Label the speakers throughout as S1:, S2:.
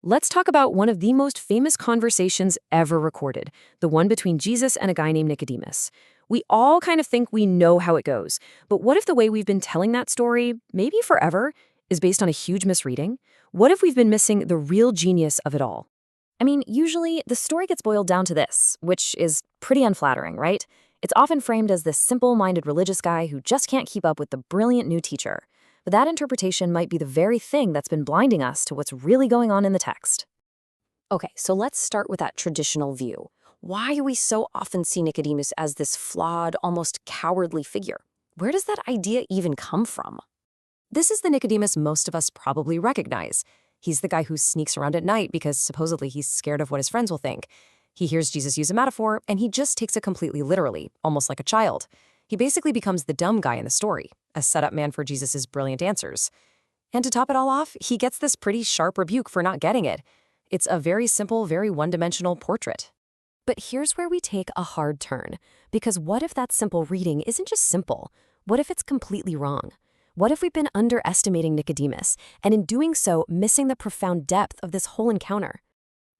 S1: Let's talk about one of the most famous conversations ever recorded, the one between Jesus and a guy named Nicodemus. We all kind of think we know how it goes, but what if the way we've been telling that story, maybe forever, is based on a huge misreading? What if we've been missing the real genius of it all? I mean, usually the story gets boiled down to this, which is pretty unflattering, right? It's often framed as this simple-minded religious guy who just can't keep up with the brilliant new teacher. But that interpretation might be the very thing that's been blinding us to what's really going on in the text. Okay, so let's start with that traditional view. Why do we so often see Nicodemus as this flawed, almost cowardly figure? Where does that idea even come from? This is the Nicodemus most of us probably recognize. He's the guy who sneaks around at night because supposedly he's scared of what his friends will think. He hears Jesus use a metaphor, and he just takes it completely literally, almost like a child. He basically becomes the dumb guy in the story, a setup man for Jesus's brilliant answers. And to top it all off, he gets this pretty sharp rebuke for not getting it. It's a very simple, very one-dimensional portrait. But here's where we take a hard turn, because what if that simple reading isn't just simple? What if it's completely wrong? What if we've been underestimating Nicodemus, and in doing so, missing the profound depth of this whole encounter?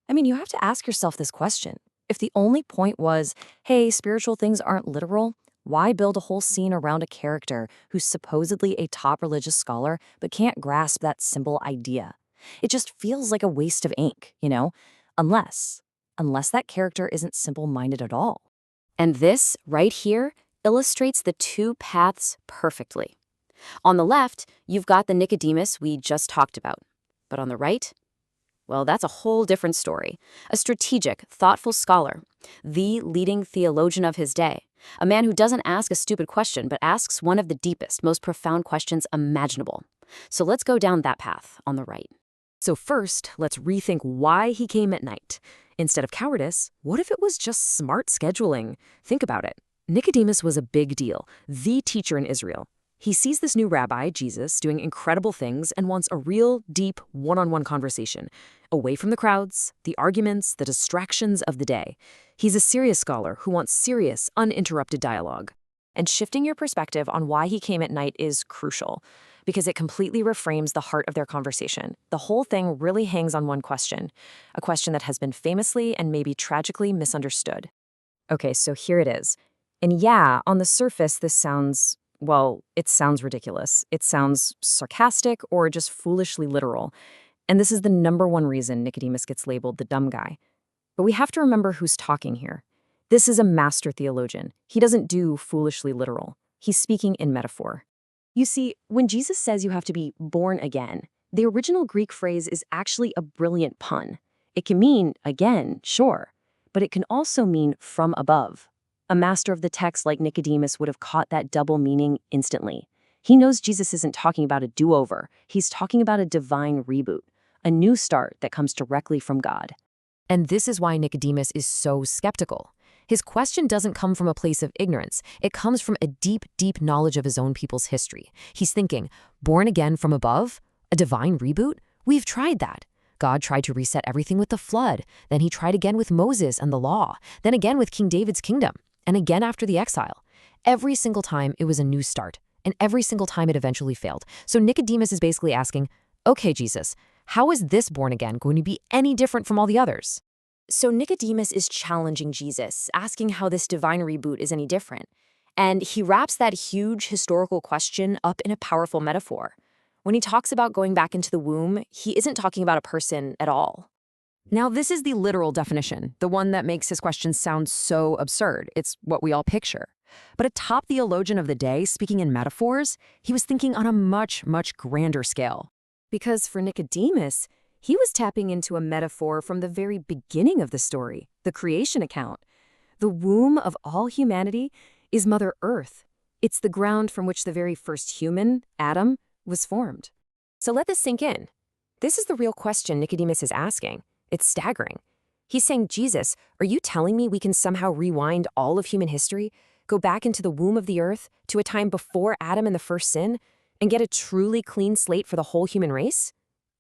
S1: I mean, you have to ask yourself this question. If the only point was, hey, spiritual things aren't literal, why build a whole scene around a character who's supposedly a top religious scholar but can't grasp that simple idea? It just feels like a waste of ink, Unless that character isn't simple-minded at all. And this, right here, illustrates the two paths perfectly. On the left, you've got the Nicodemus we just talked about. But on the right, well, that's a whole different story. A strategic, thoughtful scholar, the leading theologian of his day. A man who doesn't ask a stupid question, but asks one of the deepest, most profound questions imaginable. So let's go down that path on the right. So first, let's rethink why he came at night. Instead of cowardice, what if it was just smart scheduling? Think about it. Nicodemus was a big deal, the teacher in Israel. He sees this new rabbi, Jesus, doing incredible things and wants a real, deep, one-on-one conversation, away from the crowds, the arguments, the distractions of the day. He's a serious scholar who wants serious, uninterrupted dialogue. And shifting your perspective on why he came at night is crucial, because it completely reframes the heart of their conversation. The whole thing really hangs on one question, a question that has been famously and maybe tragically misunderstood. Okay, so here it is. And yeah, on the surface, this sounds... well, it sounds ridiculous. It sounds sarcastic or just foolishly literal. And this is the number one reason Nicodemus gets labeled the dumb guy. But we have to remember who's talking here. This is a master theologian. He doesn't do foolishly literal. He's speaking in metaphor. You see, when Jesus says you have to be born again, the original Greek phrase is actually a brilliant pun. It can mean again, sure, but it can also mean from above. A master of the text like Nicodemus would have caught that double meaning instantly. He knows Jesus isn't talking about a do-over. He's talking about a divine reboot, a new start that comes directly from God. And this is why Nicodemus is so skeptical. His question doesn't come from a place of ignorance. It comes from a deep, deep knowledge of his own people's history. He's thinking, born again from above? A divine reboot? We've tried that. God tried to reset everything with the flood. Then he tried again with Moses and the law. Then again with King David's kingdom. And again after the exile. Every single time it was a new start, and every single time it eventually failed. So Nicodemus is basically asking, okay, Jesus, how is this born again going to be any different from all the others? So Nicodemus is challenging Jesus, asking how this divine reboot is any different. And he wraps that huge historical question up in a powerful metaphor. When he talks about going back into the womb, he isn't talking about a person at all. Now, this is the literal definition, the one that makes his question sound so absurd. It's what we all picture. But a top theologian of the day, speaking in metaphors, he was thinking on a much, much grander scale. Because for Nicodemus, he was tapping into a metaphor from the very beginning of the story, the creation account. The womb of all humanity is Mother Earth. It's the ground from which the very first human, Adam, was formed. So let this sink in. This is the real question Nicodemus is asking. It's staggering. He's saying, Jesus, are you telling me we can somehow rewind all of human history, go back into the womb of the earth to a time before Adam and the first sin, and get a truly clean slate for the whole human race?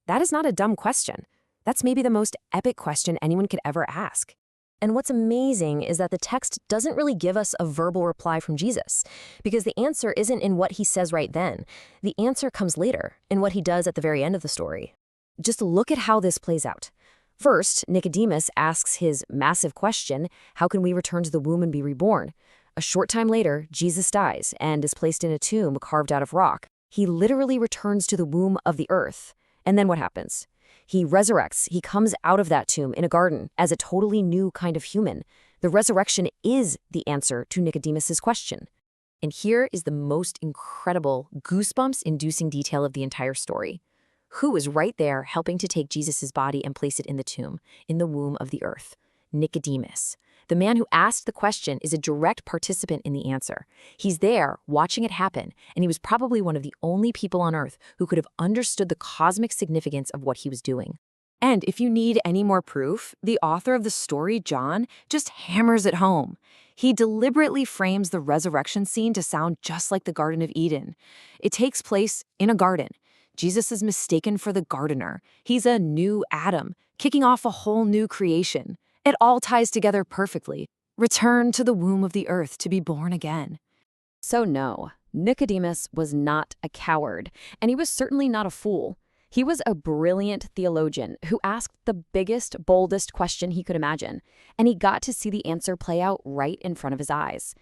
S1: That is not a dumb question. That's maybe the most epic question anyone could ever ask. And what's amazing is that the text doesn't really give us a verbal reply from Jesus, because the answer isn't in what he says right then. The answer comes later, in what he does at the very end of the story. Just look at how this plays out. First, Nicodemus asks his massive question, how can we return to the womb and be reborn? A short time later, Jesus dies and is placed in a tomb carved out of rock. He literally returns to the womb of the earth. And then what happens? He resurrects. He comes out of that tomb in a garden as a totally new kind of human. The resurrection is the answer to Nicodemus's question. And here is the most incredible, goosebumps-inducing detail of the entire story. Who was right there helping to take Jesus' body and place it in the tomb, in the womb of the earth? Nicodemus. The man who asked the question is a direct participant in the answer. He's there, watching it happen, and he was probably one of the only people on earth who could have understood the cosmic significance of what he was doing. And if you need any more proof, the author of the story, John, just hammers it home. He deliberately frames the resurrection scene to sound just like the Garden of Eden. It takes place in a garden. Jesus is mistaken for the gardener. He's a new Adam, kicking off a whole new creation. It all ties together perfectly. Return to the womb of the earth to be born again. So no, Nicodemus was not a coward, and he was certainly not a fool. He was a brilliant theologian who asked the biggest, boldest question he could imagine, and he got to see the answer play out right in front of his eyes.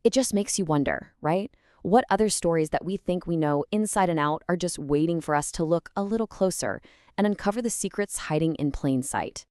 S1: It just makes you wonder, right? What other stories that we think we know inside and out are just waiting for us to look a little closer and uncover the secrets hiding in plain sight?